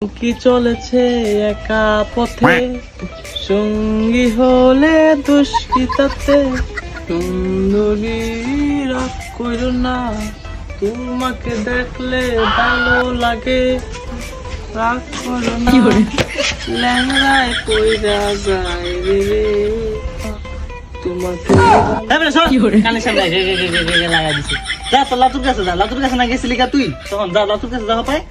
কি চলেছে একা পথে, সঙ্গী হলে দুষ্কৃতাতে। সুন্দরী রাগ কইরো না, তোমাকে দেখলে ভালো লাগে। রাগ করো না, ল্যাংড়ায় কইরা যায় রে তোমাকে। কানের সামনে লাগাই দিছি। যা তো লাতুর কাছে যা, লাতুর কাছে না গেছিলি কা তুই? তখন যা লাতুর কাছে যাওয়া পায়।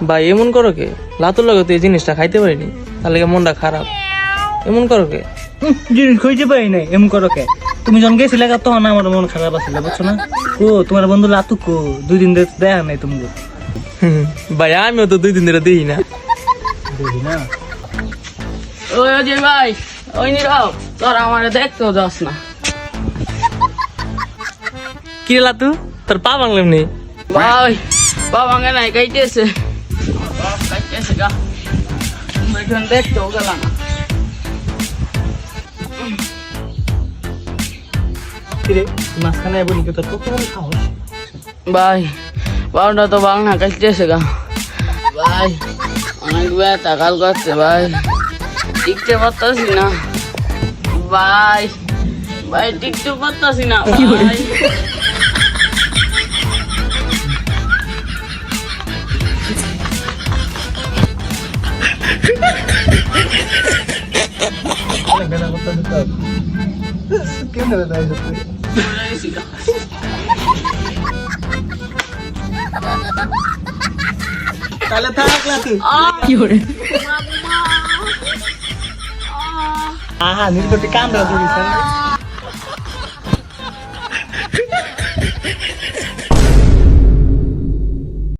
ভাই এমন করো কে? লাতুর লাগে তো এই জিনিসটা খাইতে পারিনি, তাহলে মনটা খারাপ। এমন করো কে? জিনিস খুঁজে পাই নাই, এমন করো কে? তুমি যখন গেছিলে তখন আমার মন খারাপ আছিল, বুঝছো না? ও তোমার বন্ধু লাতু কো, 2 দিন ধরে দেখা নাই তুমি। ভাই আমিও তো 2 দিন ধরে দিই না। দেখি না ওই অজয় ভাই, ওই নীরব, তোর আমার দেখতেও যাস না। কি রে লাতু, তোর পা ভাঙলাম নি? ভাই বাবা নাই কাইতেছে গা, এখানে দেখতেও গেল না। কিরে মাঝখানে বলি তোর কত বড় সাহস? ভাই বাবাটা তো বাংলা কাইতেছে গা। ভাই অনেক ব্যথা কাল করছে ভাই, টিকতে পারতাছি না ভাই। ভাই টিকতে পারতাছি না ভাই। তাহলে থাক লাতু। আহা নির্গতি কান্দা ধরিস।